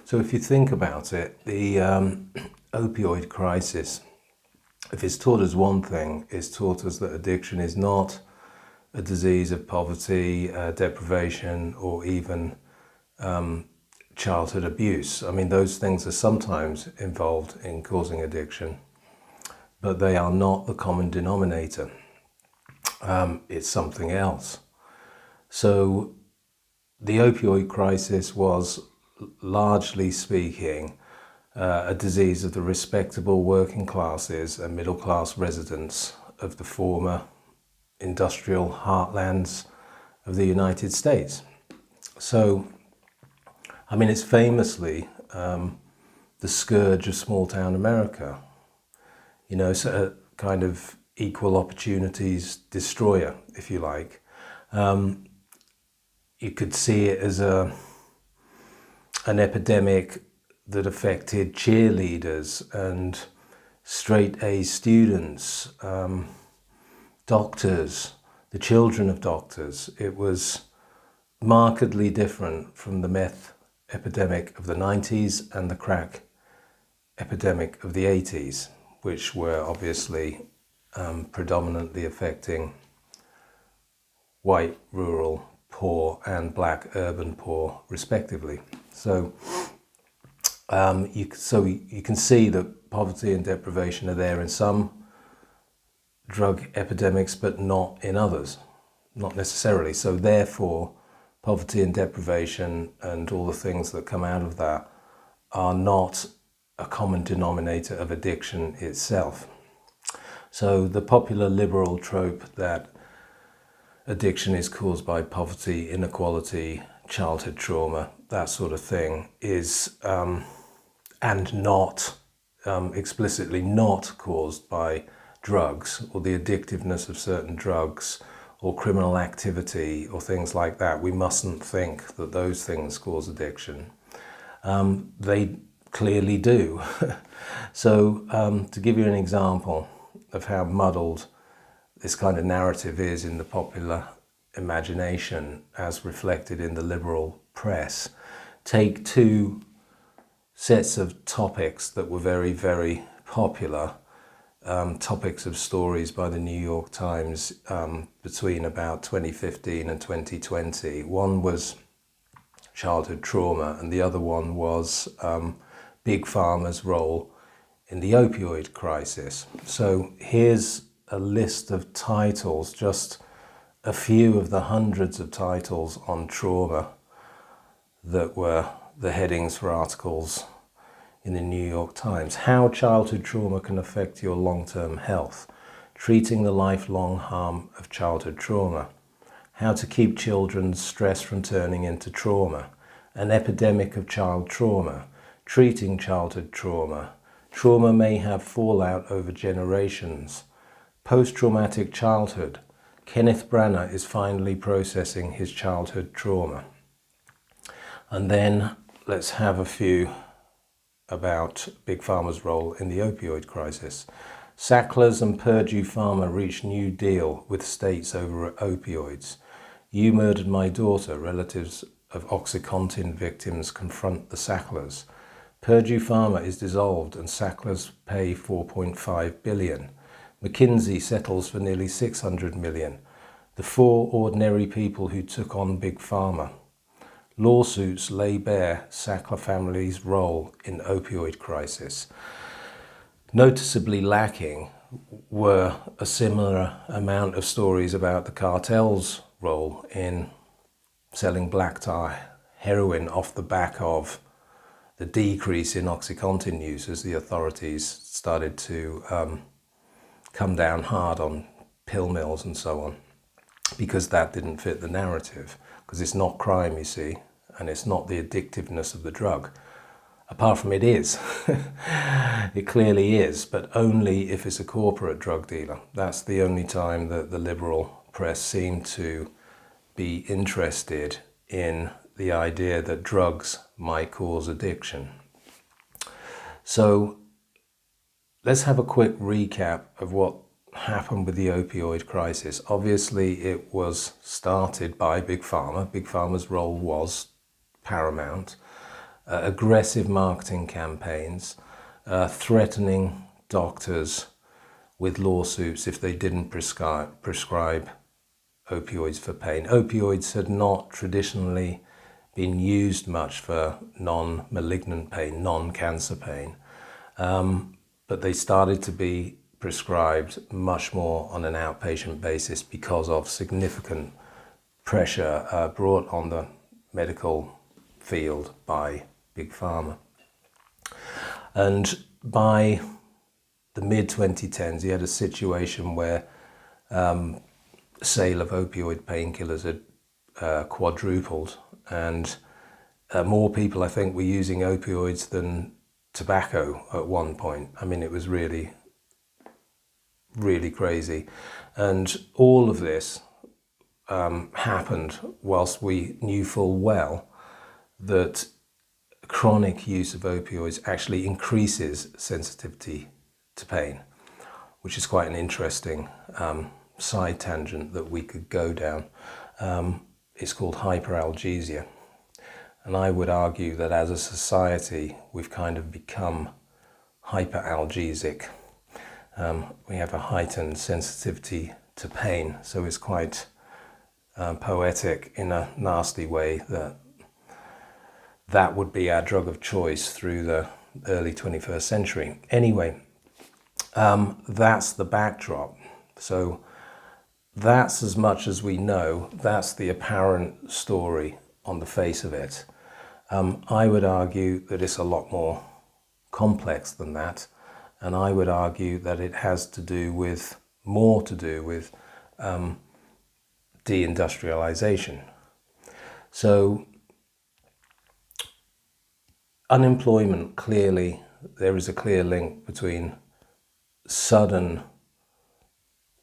So if you think about it, the opioid crisis, if it's taught us one thing, it's taught us that addiction is not a disease of poverty, deprivation, or even childhood abuse. I mean, those things are sometimes involved in causing addiction, but they are not the common denominator. It's something else. So the opioid crisis was, largely speaking, a disease of the respectable working classes and middle class residents of the former industrial heartlands of the United States. So, I mean, it's famously the scourge of small town America. You know, so a kind of equal opportunities destroyer, if you like. You could see it as an epidemic that affected cheerleaders and straight-A students, doctors, the children of doctors. It was markedly different from the meth epidemic of the 90s and the crack epidemic of the 80s, which were obviously predominantly affecting white, rural, poor and black, urban poor, respectively. So you can see that poverty and deprivation are there in some drug epidemics, but not in others, not necessarily. So therefore, poverty and deprivation and all the things that come out of that are not a common denominator of addiction itself. So the popular liberal trope that addiction is caused by poverty, inequality, childhood trauma, that sort of thing is, and not explicitly not caused by drugs or the addictiveness of certain drugs or criminal activity or things like that. We mustn't think that those things cause addiction. They clearly do. So to give you an example of how muddled this kind of narrative is in the popular imagination as reflected in the liberal press, take two sets of topics that were very, very popular, topics of stories by the New York Times between about 2015 and 2020. One was childhood trauma and the other one was Big Pharma's role in the opioid crisis. So here's a list of titles, just a few of the hundreds of titles on trauma that were the headings for articles in the New York Times. How childhood trauma can affect your long-term health. Treating the lifelong harm of childhood trauma. How to keep children's stress from turning into trauma. An epidemic of child trauma. Treating childhood trauma. Trauma may have fallout over generations. Post-traumatic childhood. Kenneth Branagh is finally processing his childhood trauma. And then let's have a few about Big Pharma's role in the opioid crisis. Sacklers and Purdue Pharma reach new deal with states over opioids. You murdered my daughter. Relatives of OxyContin victims confront the Sacklers. Purdue Pharma is dissolved and Sacklers pay $4.5 billion. McKinsey settles for nearly $600 million. The four ordinary people who took on Big Pharma. Lawsuits lay bare Sackler family's role in opioid crisis. Noticeably lacking were a similar amount of stories about the cartel's role in selling black tar heroin off the back of the decrease in OxyContin use as the authorities started to come down hard on pill mills and so on, because that didn't fit the narrative, because it's not crime, you see, and it's not the addictiveness of the drug. Apart from it is. It clearly is, but only if it's a corporate drug dealer. That's the only time that the liberal press seemed to be interested in the idea that drugs might cause addiction. So let's have a quick recap of what happened with the opioid crisis. Obviously, it was started by Big Pharma. Big Pharma's role was paramount. aggressive marketing campaigns, threatening doctors with lawsuits if they didn't prescribe opioids for pain. Opioids had not traditionally been used much for non-malignant pain, non-cancer pain, but they started to be prescribed much more on an outpatient basis because of significant pressure brought on the medical field by Big Pharma. And by the mid-2010s, you had a situation where sale of opioid painkillers had quadrupled, and more people, I think, were using opioids than tobacco at one point. I mean, it was really, really crazy. And all of this happened whilst we knew full well that chronic use of opioids actually increases sensitivity to pain, which is quite an interesting side tangent that we could go down. It's called hyperalgesia. And I would argue that as a society, we've kind of become hyperalgesic. We have a heightened sensitivity to pain, so it's quite poetic in a nasty way that would be our drug of choice through the early 21st century. Anyway, that's the backdrop. So that's as much as we know. That's the apparent story on the face of it. I would argue that it's a lot more complex than that, and I would argue that it has to do with more to do with deindustrialization. So unemployment, clearly there is a clear link between sudden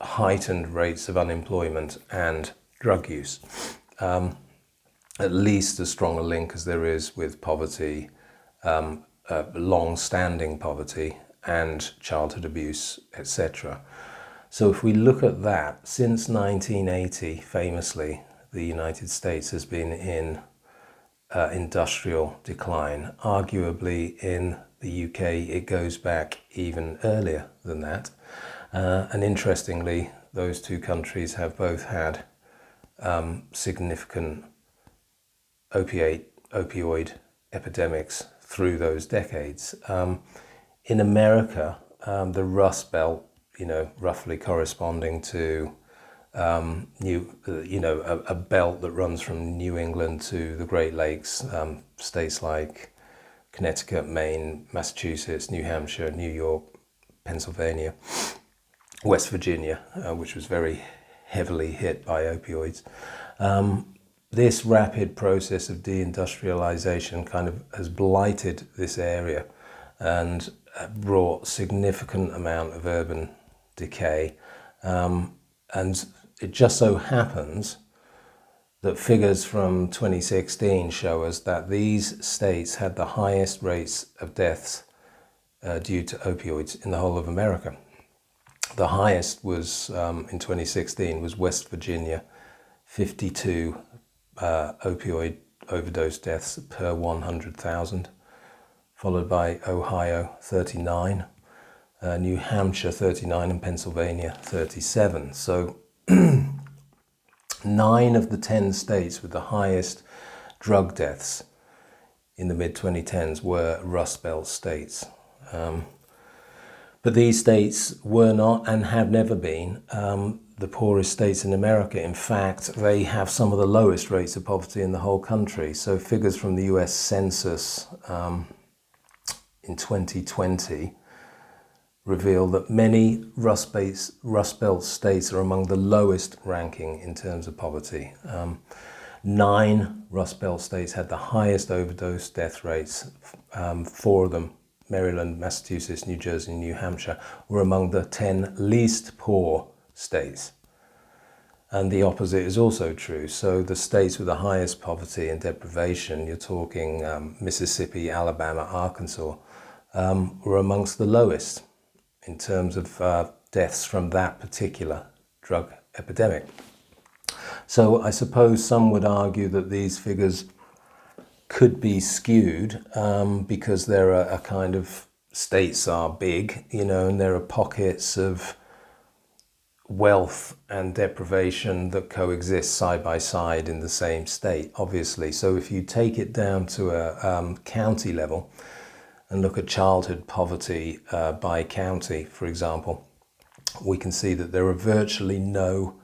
heightened rates of unemployment and drug use. At least as strong a link as there is with poverty, long-standing poverty and childhood abuse, etc. So if we look at that, since 1980, famously, the United States has been in industrial decline. Arguably in the UK it goes back even earlier than that. And interestingly, those two countries have both had significant opioid epidemics through those decades. In America, the Rust Belt, roughly corresponding to a belt that runs from New England to the Great Lakes, states like Connecticut, Maine, Massachusetts, New Hampshire, New York, Pennsylvania, West Virginia, which was very heavily hit by opioids. This rapid process of deindustrialization kind of has blighted this area and brought significant amount of urban decay. And it just so happens that figures from 2016 show us that these states had the highest rates of deaths due to opioids in the whole of America. The highest was in 2016 was West Virginia, 52 opioid overdose deaths per 100,000, followed by Ohio, 39, New Hampshire, 39, and Pennsylvania, 37. So 9 of the 10 states with the highest drug deaths in the mid-2010s were Rust Belt states. But these states were not and have never been the poorest states in America. In fact, they have some of the lowest rates of poverty in the whole country. So figures from the US Census in 2020 reveal that many Rust Belt states are among the lowest ranking in terms of poverty. 9 Rust Belt states had the highest overdose death rates. 4 of them, Maryland, Massachusetts, New Jersey, and New Hampshire, were among the 10 least poor states. And the opposite is also true. So the states with the highest poverty and deprivation, you're talking Mississippi, Alabama, Arkansas, were amongst the lowest in terms of deaths from that particular drug epidemic. So I suppose some would argue that these figures could be skewed because there are a kind of states are big, and there are pockets of wealth and deprivation that coexist side by side in the same state, obviously. So if you take it down to a county level and look at childhood poverty by county, for example, we can see that there are virtually no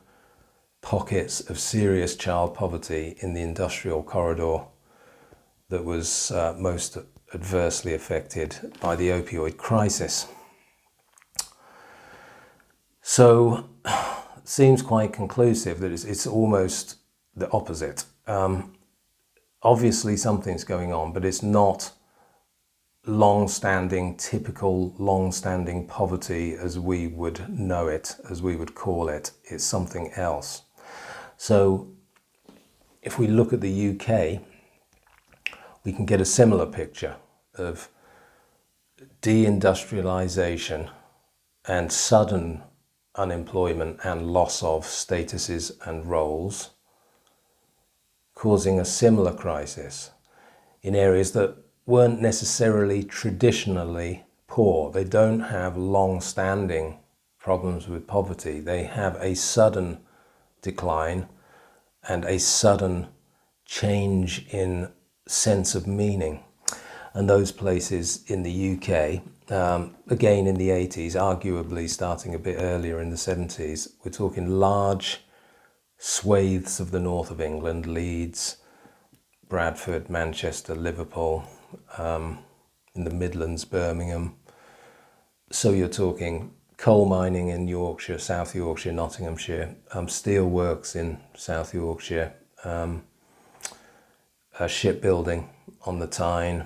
pockets of serious child poverty in the industrial corridor that was most adversely affected by the opioid crisis. So it seems quite conclusive that it's almost the opposite. Obviously something's going on, but it's not typical long-standing poverty as we would know it, as we would call it. It's something else. So if we look at the UK, we can get a similar picture of deindustrialization and sudden unemployment and loss of statuses and roles, causing a similar crisis in areas that weren't necessarily traditionally poor. They don't have long-standing problems with poverty. They have a sudden decline and a sudden change in sense of meaning. And those places in the UK, again in the 80s, arguably starting a bit earlier in the 70s, we're talking large swathes of the north of England, Leeds, Bradford, Manchester, Liverpool, in the Midlands, Birmingham. So you're talking coal mining in Yorkshire, South Yorkshire, Nottinghamshire, steel works in South Yorkshire, shipbuilding on the Tyne,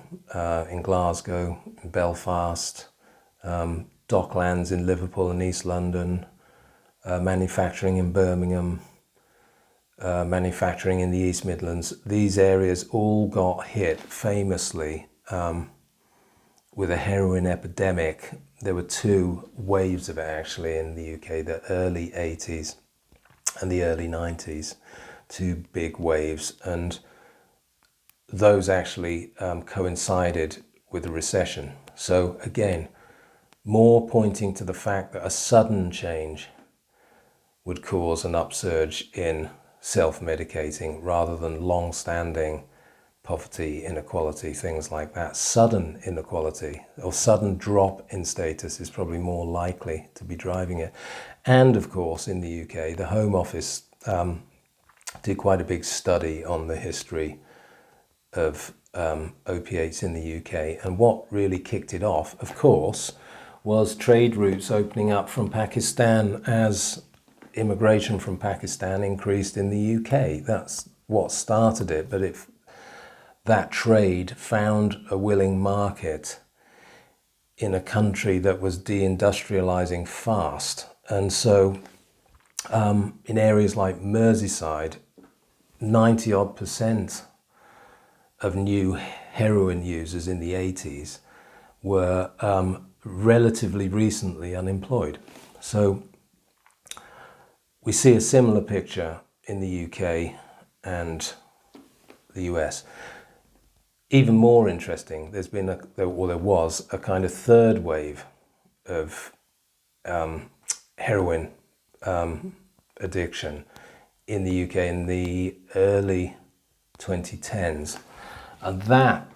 in Glasgow, in Belfast, docklands in Liverpool and East London, manufacturing in Birmingham, manufacturing in the East Midlands. These areas all got hit famously with a heroin epidemic. There were two waves of it actually in the UK, the early 80s and the early 90s, two big waves, and those actually coincided with the recession. So again, more pointing to the fact that a sudden change would cause an upsurge in self-medicating rather than long-standing poverty, inequality, things like that. Sudden inequality or sudden drop in status is probably more likely to be driving it. And of course, in the UK, the Home Office did quite a big study on the history of opiates in the UK. And what really kicked it off, of course, was trade routes opening up from Pakistan as immigration from Pakistan increased in the UK. That's what started it. But if that trade found a willing market in a country that was deindustrializing fast. And so in areas like Merseyside, 90% of new heroin users in the 80s were relatively recently unemployed. So we see a similar picture in the UK and the US. Even more interesting, there was a kind of third wave of heroin addiction in the UK in the early 2010s. And that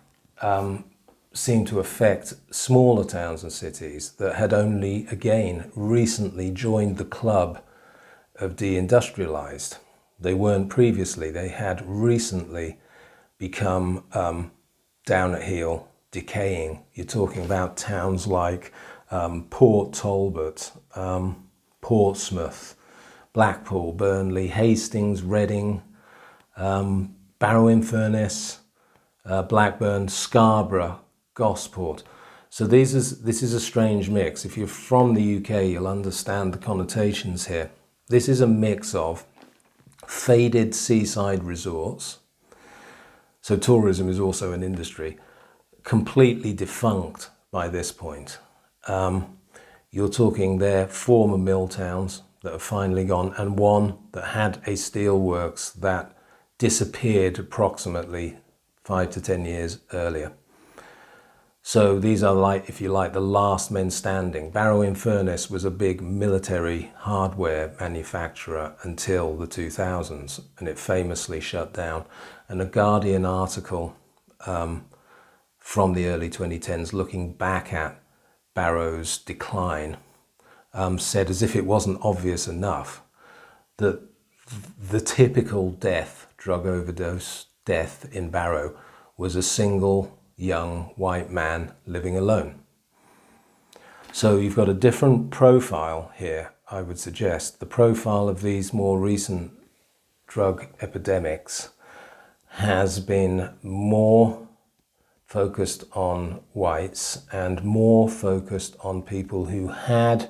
seemed to affect smaller towns and cities that had only, again, recently joined the club of deindustrialized. They weren't previously, they had recently become down at heel, decaying. You're talking about towns like Port Talbot, Portsmouth, Blackpool, Burnley, Hastings, Reading, Barrow-in-Furness, Blackburn, Scarborough, Gosport. So this is a strange mix. If you're from the UK, you'll understand the connotations here. This is a mix of faded seaside resorts, so tourism is also an industry, completely defunct by this point. You're talking there former mill towns that have finally gone, and one that had a steelworks that disappeared approximately 5 to 10 years earlier. So these are, like, if you like, the last men standing. Barrow-in-Furness was a big military hardware manufacturer until the 2000s, and it famously shut down. And a Guardian article from the early 2010s, looking back at Barrow's decline, said, as if it wasn't obvious enough, that the typical drug overdose death in Barrow was a single young white man living alone. So you've got a different profile here, I would suggest. The profile of these more recent drug epidemics has been more focused on whites and more focused on people who had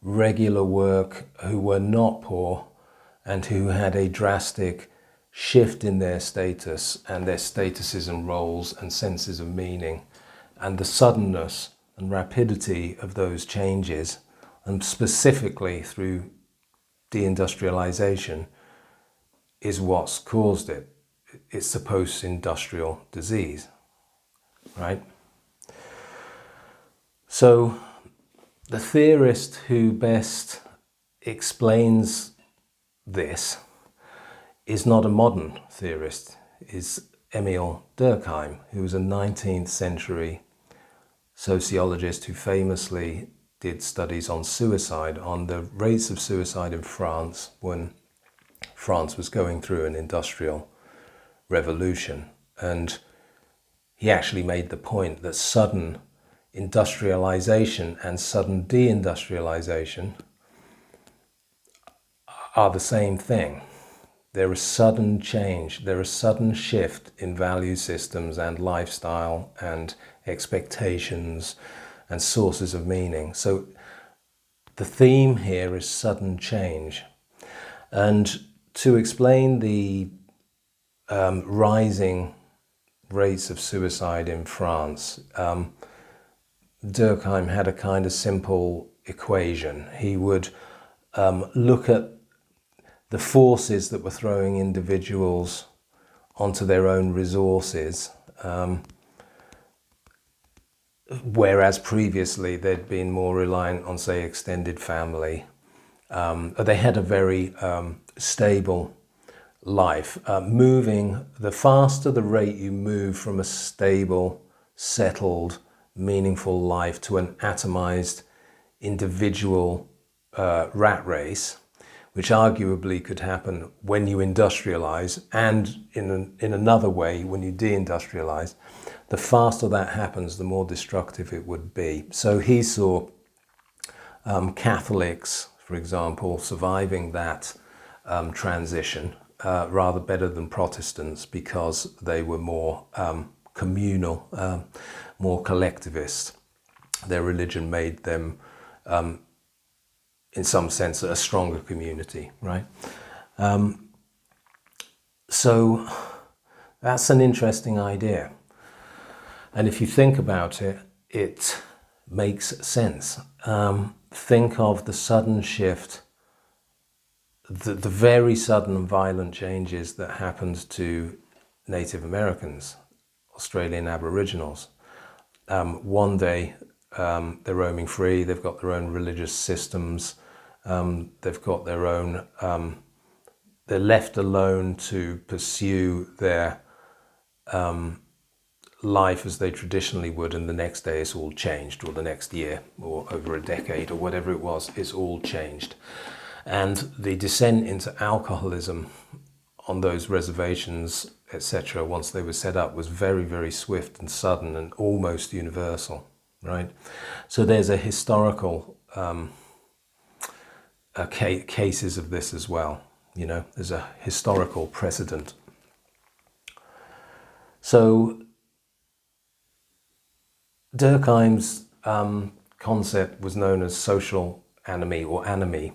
regular work, who were not poor, and who had a drastic shift in their status and their statuses and roles and senses of meaning. And the suddenness and rapidity of those changes, and specifically through deindustrialization, is what's caused it. It's a post-industrial disease, right? So the theorist who best explains this is not a modern theorist, is Emil Durkheim, who was a 19th century sociologist who famously did studies on suicide, on the rates of suicide in France when France was going through an industrial revolution. And he actually made the point that sudden industrialization and sudden deindustrialization are the same thing. There is sudden change, there is sudden shift in value systems and lifestyle and expectations and sources of meaning. So the theme here is sudden change. And to explain the rising rates of suicide in France, Durkheim had a kind of simple equation. He would look at the forces that were throwing individuals onto their own resources, whereas previously they'd been more reliant on, say, extended family. They had a very stable life. The faster the rate you move from a stable, settled, meaningful life to an atomized, individual rat race, which arguably could happen when you industrialize and in another way when you deindustrialize, the faster that happens, the more destructive it would be. So he saw Catholics, for example, surviving that transition rather better than Protestants because they were more communal, more collectivist. Their religion made them in some sense, a stronger community, right? So that's an interesting idea. And if you think about it, it makes sense. Think of the sudden shift, the very sudden and violent changes that happened to Native Americans, Australian Aboriginals. One day, they're roaming free, they've got their own religious systems, they've got their own, they're left alone to pursue their life as they traditionally would, and the next day it's all changed, or the next year, or over a decade, or whatever it was, it's all changed. And the descent into alcoholism on those reservations, etc., once they were set up, was very, very swift and sudden and almost universal, right? So there's a historical cases of this as well. You know, there's a historical precedent. So Durkheim's concept was known as social anomie or anomie,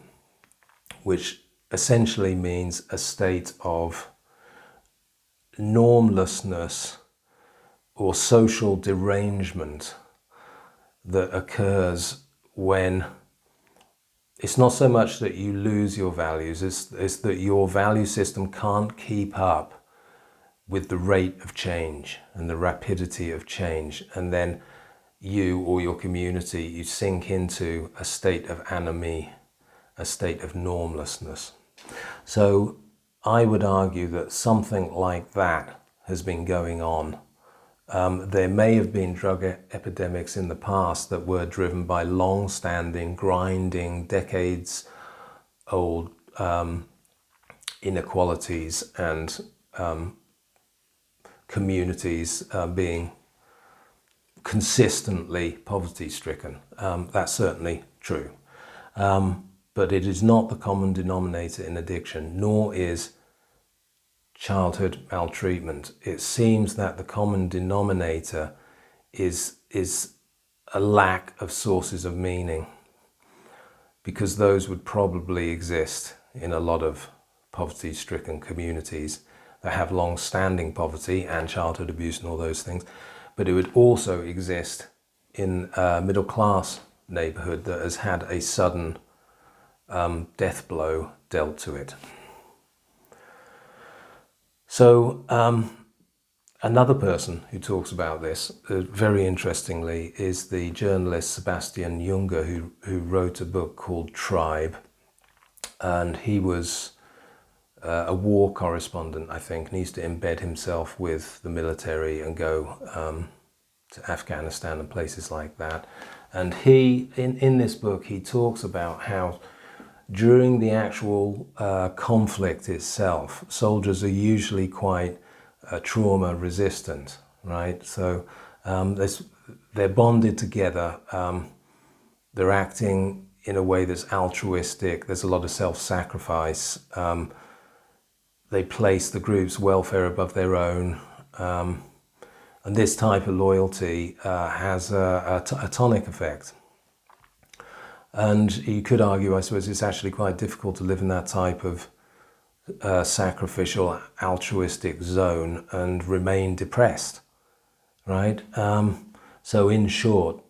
which essentially means a state of normlessness or social derangement that occurs when it's not so much that you lose your values, it's that your value system can't keep up with the rate of change and the rapidity of change, and then you or your community, you sink into a state of anomie, a state of normlessness. So I would argue that something like that has been going on. There may have been drug epidemics in the past that were driven by long-standing, grinding, decades-old inequalities and communities being consistently poverty-stricken. That's certainly true. But it is not the common denominator in addiction, nor is childhood maltreatment. It seems that the common denominator is a lack of sources of meaning, because those would probably exist in a lot of poverty-stricken communities that have long-standing poverty and childhood abuse and all those things. But it would also exist in a middle-class neighborhood that has had a sudden death blow dealt to it. So another person who talks about this, very interestingly, is the journalist Sebastian Junger, who wrote a book called Tribe. And he was a war correspondent, I think, and he used to embed himself with the military and go to Afghanistan and places like that. And he, in this book, he talks about how during the actual conflict itself, soldiers are usually quite trauma resistant, right? So they're bonded together, they're acting in a way that's altruistic, there's a lot of self-sacrifice, they place the group's welfare above their own, and this type of loyalty has a tonic effect. And you could argue, I suppose, it's actually quite difficult to live in that type of sacrificial, altruistic zone and remain depressed, right? So in short,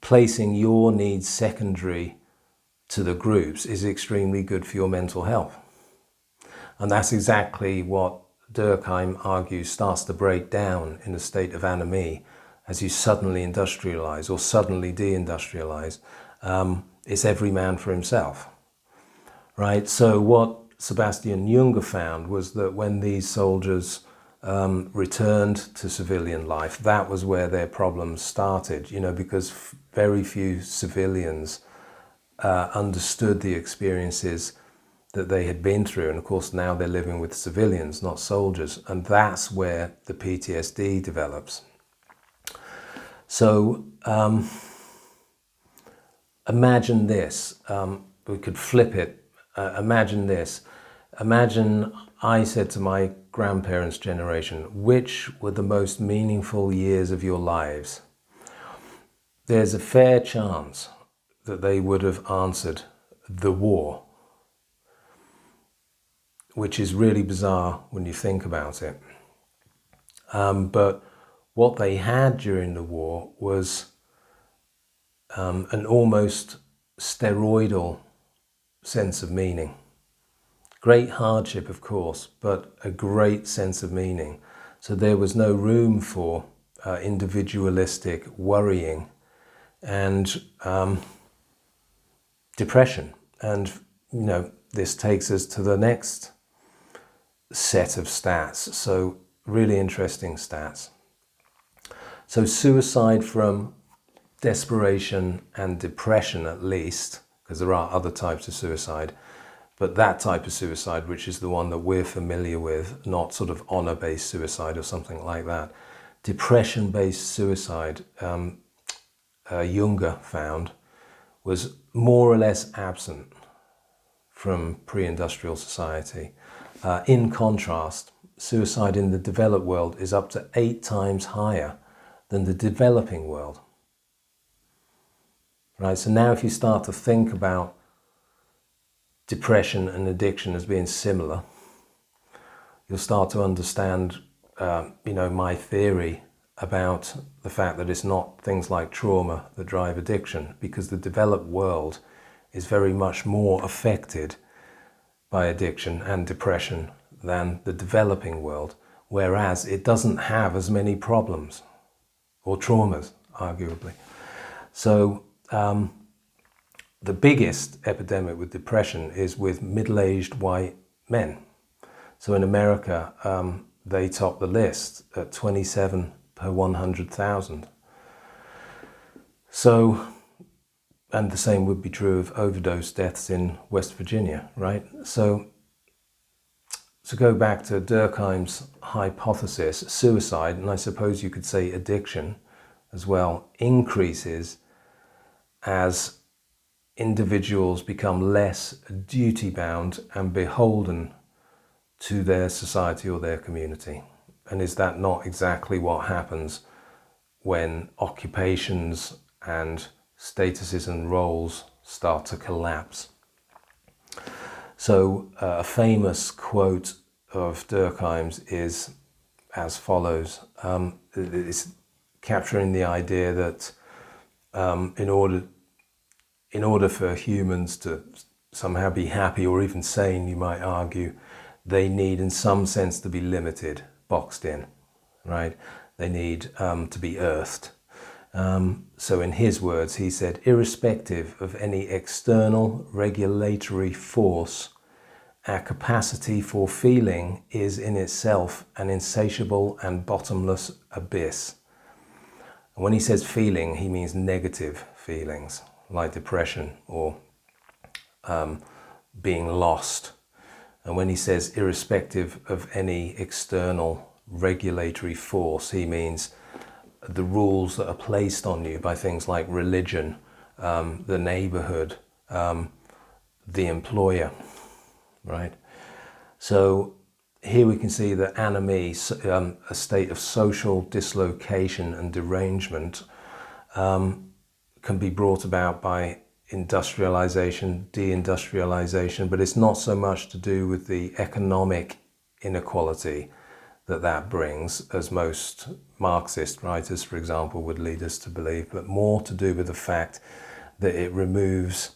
placing your needs secondary to the groups is extremely good for your mental health. And that's exactly what Durkheim argues starts to break down in a state of anomie as you suddenly industrialize or suddenly deindustrialize. It's every man for himself, right? So what Sebastian Junger found was that when these soldiers returned to civilian life, that was where their problems started, you know, because very few civilians understood the experiences that they had been through. And of course, now they're living with civilians, not soldiers. And that's where the PTSD develops. So imagine this, we could flip it, imagine this. Imagine I said to my grandparents' generation, which were the most meaningful years of your lives? There's a fair chance that they would have answered the war, which is really bizarre when you think about it. But what they had during the war was an almost steroidal sense of meaning. Great hardship, of course, but a great sense of meaning. So there was no room for individualistic worrying and depression. And, you know, this takes us to the next set of stats. So really interesting stats. So suicide from desperation and depression, at least, because there are other types of suicide, but that type of suicide, which is the one that we're familiar with, not sort of honor-based suicide or something like that. Depression-based suicide, Junger found, was more or less absent from pre-industrial society. In contrast, suicide in the developed world is up to 8 times higher than the developing world. Right, so now if you start to think about depression and addiction as being similar, you'll start to understand, you know, my theory about the fact that it's not things like trauma that drive addiction, because the developed world is very much more affected by addiction and depression than the developing world, whereas it doesn't have as many problems or traumas, arguably. So the biggest epidemic with depression is with middle-aged white men. So in America, they top the list at 27 per 100,000. So, and the same would be true of overdose deaths in West Virginia, right? So to go back to Durkheim's hypothesis, suicide, and I suppose you could say addiction as well, increases as individuals become less duty-bound and beholden to their society or their community. And is that not exactly what happens when occupations and statuses and roles start to collapse? So a famous quote of Durkheim's is as follows. It's capturing the idea that in order for humans to somehow be happy or even sane, you might argue, they need in some sense to be limited, boxed in, right? They need to be earthed. So in his words, he said, irrespective of any external regulatory force, our capacity for feeling is in itself an insatiable and bottomless abyss. And when he says feeling, he means negative feelings, like depression or being lost. And when he says irrespective of any external regulatory force, he means the rules that are placed on you by things like religion, the neighborhood, the employer, right? So here we can see that anomie, a state of social dislocation and derangement, can be brought about by industrialization, deindustrialization, but it's not so much to do with the economic inequality that brings, as most Marxist writers, for example, would lead us to believe, but more to do with the fact that it removes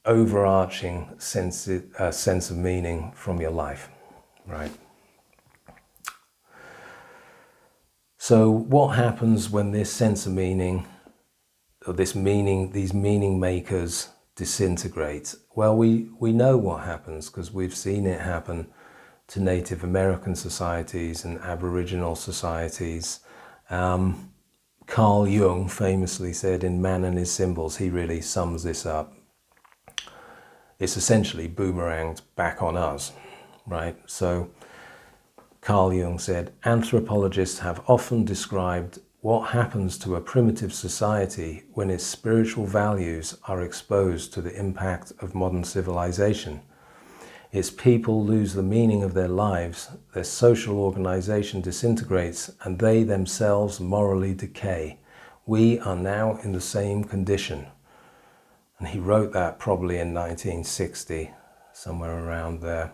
overarching sense of meaning from your life, right? So what happens when this sense of meaning, or these meaning makers disintegrate? Well, we know what happens because we've seen it happen to Native American societies and Aboriginal societies. Carl Jung famously said in Man and His Symbols, he really sums this up. It's essentially boomeranged back on us, right? So Carl Jung said, anthropologists have often described what happens to a primitive society when its spiritual values are exposed to the impact of modern civilization. Its people lose the meaning of their lives, their social organization disintegrates, and they themselves morally decay. We are now in the same condition. And he wrote that probably in 1960, somewhere around there.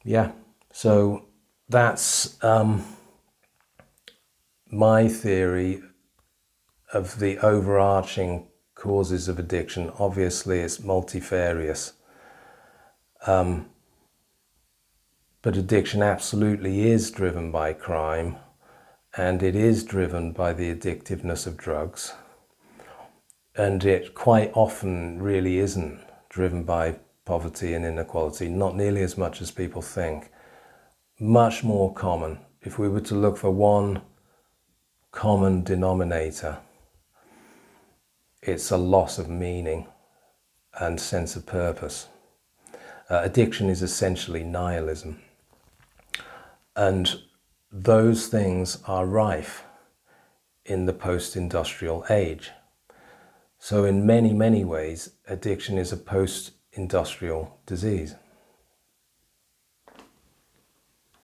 Yeah, so that's my theory of the overarching causes of addiction. Obviously, it's multifarious. But addiction absolutely is driven by crime, and it is driven by the addictiveness of drugs. And it quite often really isn't driven by poverty and inequality, not nearly as much as people think. Much more common. If we were to look for one common denominator, it's a loss of meaning and sense of purpose. Addiction is essentially nihilism. And those things are rife in the post-industrial age. So in many, many ways, addiction is a post-industrial disease.